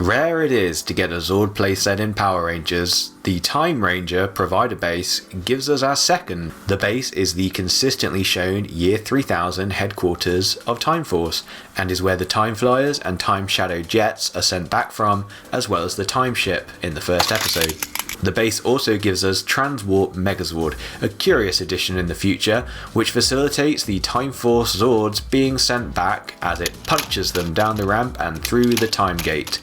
Rare it is to get a Zord playset in Power Rangers. The Timeranger provider base gives us our second. The base is the consistently shown Year 3000 headquarters of Time Force, and is where the Time Flyers and Time Shadow jets are sent back from, as well as the Time Ship in the first episode. The base also gives us Transwarp Megazord, a curious addition in the future, which facilitates the Time Force Zords being sent back as it punches them down the ramp and through the time gate.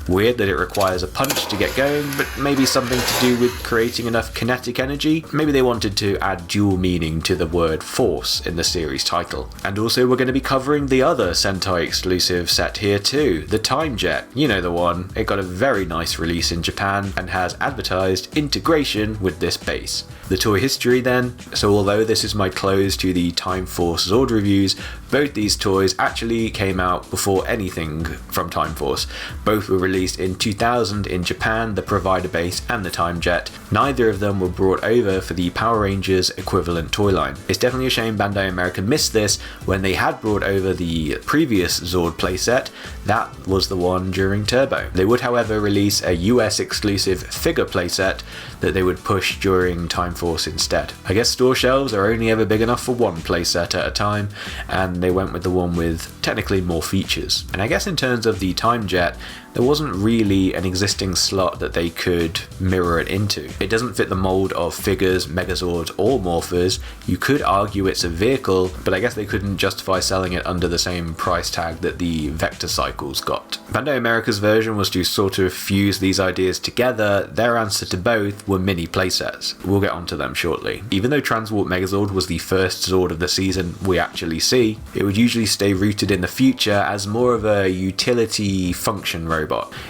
Weird that it requires a punch to get going, but maybe something to do with creating enough kinetic energy. Maybe they wanted to add dual meaning to the word force in the series title. And also we're going to be covering the other Sentai exclusive set here too, the TimeJet. You know the one. It got a very nice release in Japan and has advertised integration with this base. The toy history then. So although this is my close to the Time Force Zord reviews, both these toys actually came out before anything from Time Force. Both were released in 2000 in Japan, the provider base and the TimeJet. Neither of them were brought over for the Power Rangers equivalent toy line. It's definitely a shame Bandai America missed this when they had brought over the previous Zord playset. That was the one during Turbo. They would however release a US exclusive figure playset that they would push during Time Force instead. I guess store shelves are only ever big enough for one playset at a time, and they went with the one with technically more features. And I guess in terms of the TimeJet, there wasn't really an existing slot that they could mirror it into. It doesn't fit the mold of figures, Megazords or Morphers. You could argue it's a vehicle, but I guess they couldn't justify selling it under the same price tag that the Vector Cycles got. Bandai America's version was to sort of fuse these ideas together. Their answer to both were mini playsets. We'll get onto them shortly. Even though Transwarp Megazord was the first Zord of the season we actually see, it would usually stay rooted in the future as more of a utility function robot.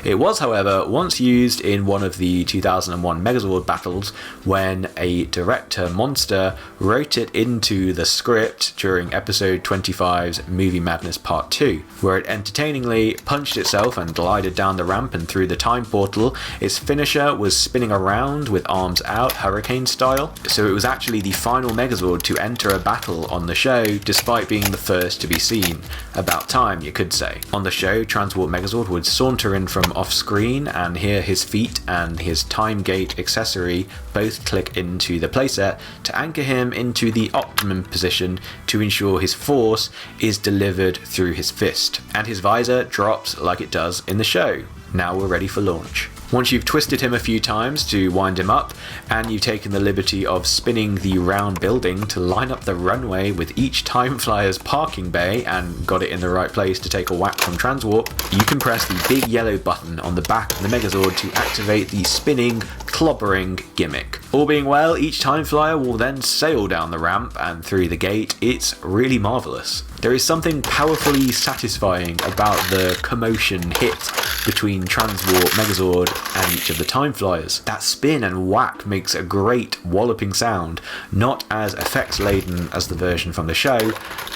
It was, however, once used in one of the 2001 Megazord battles when a director monster wrote it into the script during episode 25's Movie Madness Part 2, where it entertainingly punched itself and glided down the ramp and through the time portal. Its finisher was spinning around with arms out, hurricane style, so it was actually the final Megazord to enter a battle on the show, despite being the first to be seen. About time, you could say. On the show, Transwarp Megazord would saunter in from off screen, and here his feet and his time gate accessory both click into the playset to anchor him into the optimum position to ensure his force is delivered through his fist, and his visor drops like it does in the show. Now we're ready for launch. Once you've twisted him a few times to wind him up, and you've taken the liberty of spinning the round building to line up the runway with each Time Flyer's parking bay and got it in the right place to take a whack from Transwarp, you can press the big yellow button on the back of the Megazord to activate the spinning, clobbering gimmick. All being well, each Time Flyer will then sail down the ramp and through the gate. It's really marvellous. There is something powerfully satisfying about the commotion hit between Transwarp Megazord and each of the Time Flyers. That spin and whack makes a great walloping sound, not as effects laden as the version from the show,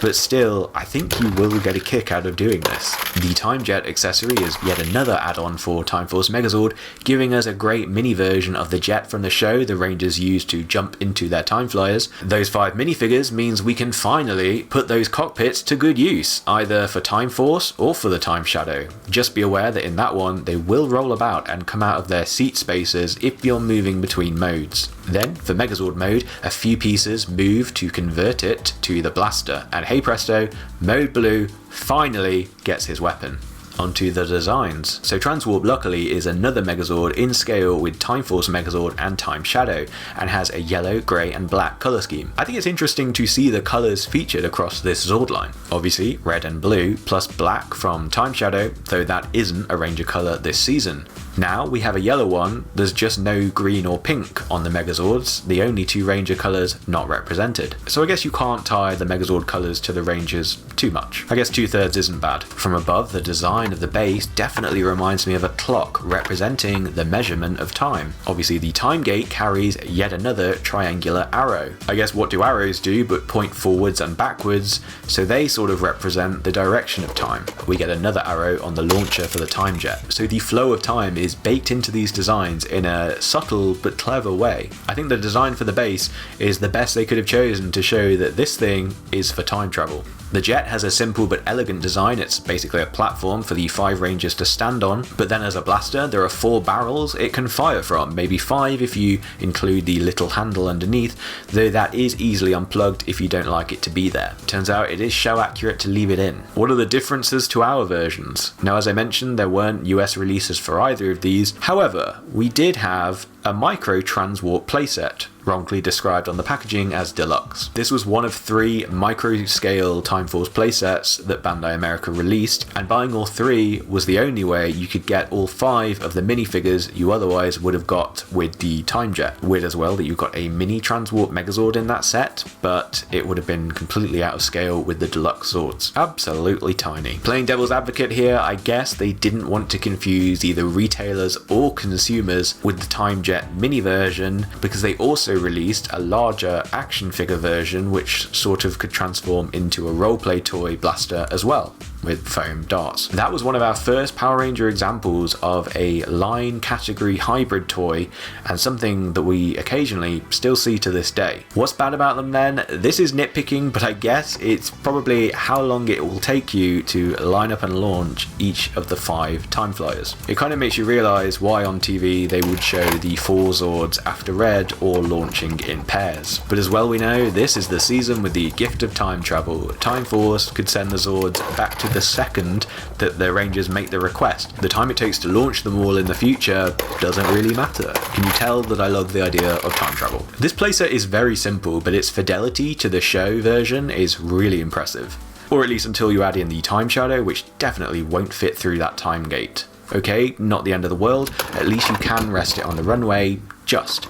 but still I think you will get a kick out of doing this. The TimeJet accessory is yet another add-on for Time Force Megazord, giving us a great mini version of the jet from the show the Rangers used to jump into their Time Flyers. Those 5 minifigures means we can finally put those cockpits to good use, either for Time Force or for the Time Shadow. Just be aware that in that one they will roll about and come out of their seat spaces if you're moving between modes. Then, for Megazord mode, a few pieces move to convert it to the blaster, and hey presto, Mode Blue finally gets his weapon. Onto the designs. So Transwarp luckily is another Megazord in scale with Time Force Megazord and Time Shadow, and has a yellow, grey and black colour scheme. I think it's interesting to see the colours featured across this Zord line. Obviously red and blue plus black from Time Shadow, though that isn't a Ranger colour this season. Now we have a yellow one, there's just no green or pink on the Megazords, the only 2 Ranger colours not represented. So I guess you can't tie the Megazord colours to the Rangers too much. I guess 2/3 isn't bad. From above, the design of the base definitely reminds me of a clock representing the measurement of time. Obviously the time gate carries yet another triangular arrow. I guess what do arrows do but point forwards and backwards, so they sort of represent the direction of time. We get another arrow on the launcher for the TimeJet, so the flow of time is baked into these designs in a subtle but clever way. I think the design for the base is the best they could have chosen to show that this thing is for time travel. The jet has a simple but elegant design. It's basically a platform for the 5 Rangers to stand on, but then as a blaster there are 4 barrels it can fire from, maybe 5 if you include the little handle underneath, though that is easily unplugged if you don't like it to be there. Turns out it is show accurate to leave it in. What are the differences to our versions? Now, as I mentioned, there weren't US releases for either of these. However, we did have a micro transwarp playset, wrongly described on the packaging as Deluxe. This was one of 3 micro-scale Time Force playsets that Bandai America released, and buying all 3 was the only way you could get all 5 of the minifigures you otherwise would have got with the TimeJet. Weird as well that you got a mini Transwarp Megazord in that set, but it would have been completely out of scale with the Deluxe Zords. Absolutely tiny. Playing devil's advocate here, I guess they didn't want to confuse either retailers or consumers with the TimeJet mini version, because they also released a larger action figure version which sort of could transform into a roleplay toy blaster as well, with foam darts. That was one of our first Power Ranger examples of a line category hybrid toy, and something that we occasionally still see to this day. What's bad about them then? This is nitpicking, but I guess it's probably how long it will take you to line up and launch each of the 5 Time Flyers. It kind of makes you realise why on TV they would show the 4 Zords after Red or launching in pairs. But as well we know, this is the season with the gift of time travel. Time Force could send the Zords back to the second that the Rangers make the request. The time it takes to launch them all in the future doesn't really matter. Can you tell that I love the idea of time travel? This playset is very simple, but its fidelity to the show version is really impressive. Or at least until you add in the time shadow, which definitely won't fit through that time gate. Okay, not the end of the world, at least you can rest it on the runway.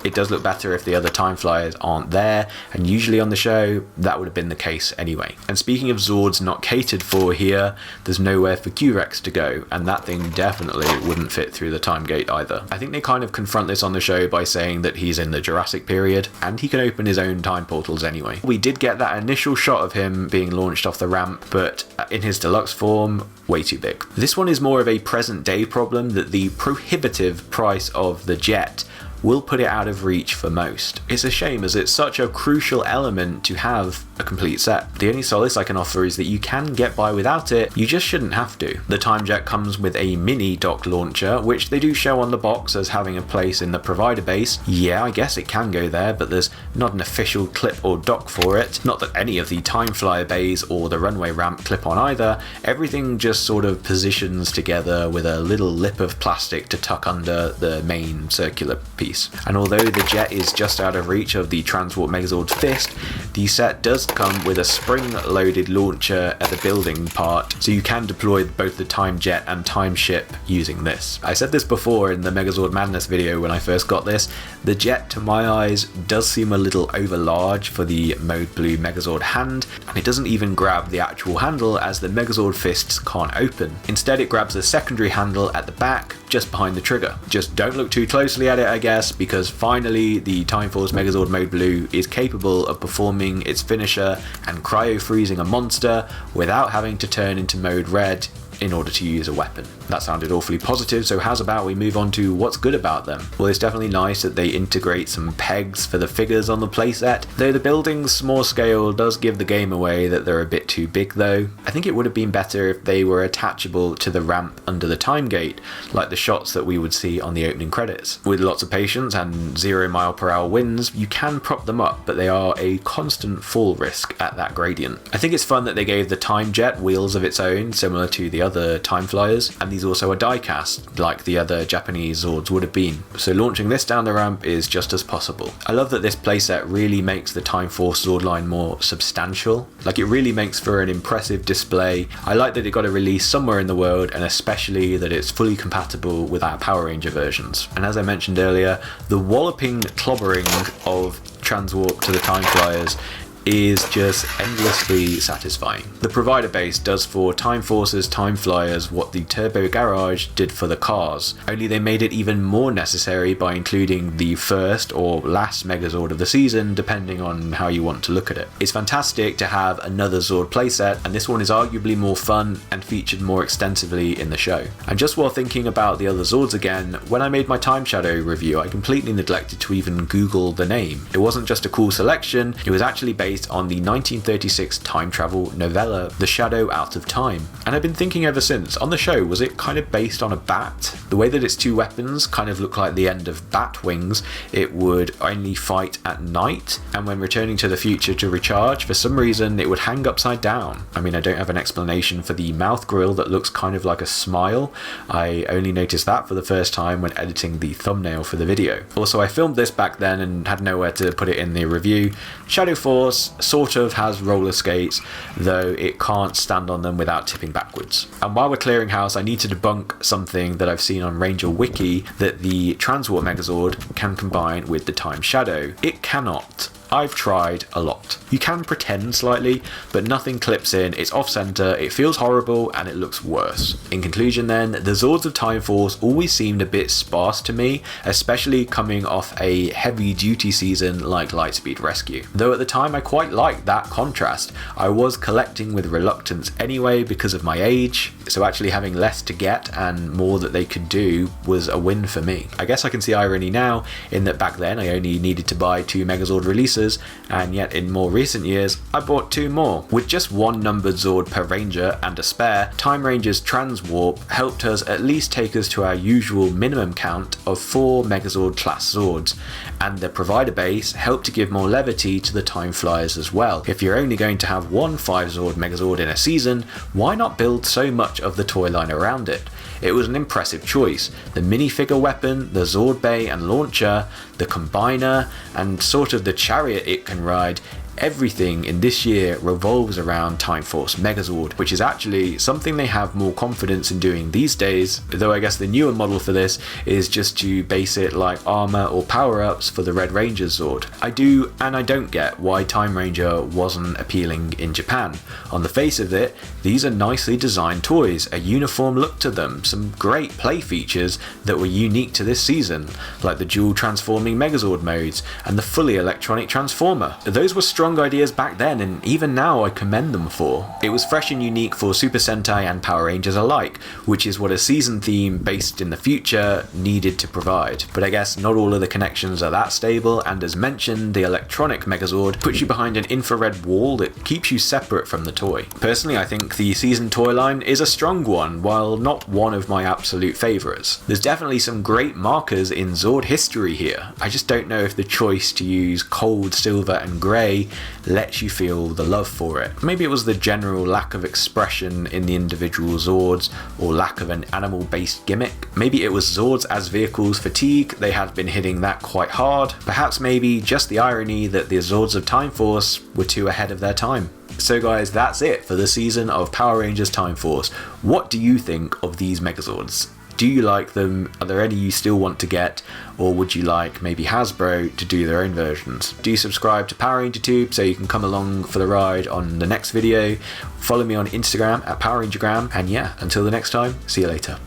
It does look better if the other Time Flyers aren't there, and usually on the show that would have been the case anyway. And speaking of Zords not catered for here, there's nowhere for Q-Rex to go, and that thing definitely wouldn't fit through the time gate either. I think they kind of confront this on the show by saying that he's in the Jurassic period, and he can open his own time portals anyway. We did get that initial shot of him being launched off the ramp, but in his deluxe form, way too big. This one is more of a present day problem, that the prohibitive price of the jet will put it out of reach for most. It's a shame, as it's such a crucial element to have a complete set. The only solace I can offer is that you can get by without it, you just shouldn't have to. The TimeJet comes with a mini dock launcher, which they do show on the box as having a place in the provider base. Yeah, I guess it can go there, but there's not an official clip or dock for it. Not that any of the Time Flyer bays or the runway ramp clip on either. Everything just sort of positions together with a little lip of plastic to tuck under the main circular piece. And although the jet is just out of reach of the Transwarp Megazord's fist, the set does come with a spring-loaded launcher at the building part, so you can deploy both the TimeJet and Timeship using this. I said this before in the Megazord Madness video when I first got this, the jet to my eyes does seem a little over large for the Mode Blue Megazord hand, and it doesn't even grab the actual handle as the Megazord fists can't open. Instead it grabs the secondary handle at the back, just behind the trigger. Just don't look too closely at it, I guess, because finally the Time Force Megazord Mode Blue is capable of performing its finisher and cryo-freezing a monster without having to turn into Mode Red in order to use a weapon. That sounded awfully positive, so how's about we move on to what's good about them? Well, it's definitely nice that they integrate some pegs for the figures on the playset, though the building's small scale does give the game away that they're a bit too big though. I think it would have been better if they were attachable to the ramp under the time gate, like the shots that we would see on the opening credits. With lots of patience and 0 mph winds, you can prop them up, but they are a constant fall risk at that gradient. I think it's fun that they gave the TimeJet wheels of its own, similar to the other Time Flyers, and these also are die cast like the other Japanese Zords would have been, so launching this down the ramp is just as possible. I love that this playset really makes the Time Force Zord line more substantial, like it really makes for an impressive display. I like that it got a release somewhere in the world, and especially that it's fully compatible with our Power Ranger versions. And as I mentioned earlier, the walloping clobbering of Transwarp to the Time Flyers is just endlessly satisfying. The provider base does for Time Force's Time Flyers what the Turbo Garage did for the cars, only they made it even more necessary by including the first or last Megazord of the season, depending on how you want to look at it. It's fantastic to have another Zord playset, and this one is arguably more fun and featured more extensively in the show. And just while thinking about the other Zords again, when I made my Time Shadow review, I completely neglected to even Google the name. It wasn't just a cool selection, it was actually based based on the 1936 time travel novella The Shadow Out of Time. And I've been thinking ever since, on the show, was it kind of based on a bat? The way that its two weapons kind of look like the end of bat wings, it would only fight at night, and when returning to the future to recharge, for some reason it would hang upside down. I mean, I don't have an explanation for the mouth grill that looks kind of like a smile. I only noticed that for the first time when editing the thumbnail for the video. Also, I filmed this back then and had nowhere to put it in the review. Shadow Force sort of has roller skates, though it can't stand on them without tipping backwards. And while we're clearing house, I need to debunk something that I've seen on Ranger Wiki, that the Transwarp Megazord can combine with the Time Shadow. It cannot. I've tried a lot. You can pretend slightly, but nothing clips in, it's off-center, it feels horrible, and it looks worse. In conclusion then, the Zords of Time Force always seemed a bit sparse to me, especially coming off a heavy-duty season like Lightspeed Rescue. Though at the time I quite liked that contrast. I was collecting with reluctance anyway because of my age, so actually having less to get and more that they could do was a win for me. I guess I can see irony now, in that back then I only needed to buy 2 Megazord releases, and yet in more recent years I bought 2 more. With just 1 numbered Zord per Ranger and a spare, Timeranger's Transwarp helped us at least take us to our usual minimum count of 4 Megazord class Zords, and the provider base helped to give more levity to the Time Flyers as well. If you're only going to have 1 5 Zord Megazord in a season, why not build so much of the toy line around it? It was an impressive choice. The minifigure weapon, the Zord Bay and launcher, the combiner, and sort of the chariot it can ride, everything in this year revolves around Time Force Megazord, which is actually something they have more confidence in doing these days, though I guess the newer model for this is just to base it like armor or power-ups for the Red Ranger Zord. I do and I don't get why Time Ranger wasn't appealing in Japan. On the face of it, these are nicely designed toys, a uniform look to them, some great play features that were unique to this season, like the dual transforming Megazord modes and the fully electronic transformer. Those were strong ideas back then, and even now I commend them for. It was fresh and unique for Super Sentai and Power Rangers alike, which is what a season theme based in the future needed to provide. But I guess not all of the connections are that stable, and as mentioned, the electronic Megazord puts you behind an infrared wall that keeps you separate from the toy. Personally, I think the season toy line is a strong one, while not one of my absolute favourites. There's definitely some great markers in Zord history here. I just don't know if the choice to use cold silver and grey lets you feel the love for it. Maybe it was the general lack of expression in the individual Zords, or lack of an animal-based gimmick. Maybe it was Zords as vehicles fatigue, they had been hitting that quite hard. Perhaps maybe just the irony that the Zords of Time Force were too ahead of their time. So guys, that's it for the season of Power Rangers Time Force. What do you think of these Megazords? Do you like them? Are there any you still want to get? Or would you like maybe Hasbro to do their own versions? Do subscribe to Power Ranger Tube so you can come along for the ride on the next video. Follow me on Instagram at powerrangergram. And yeah, until the next time, see you later.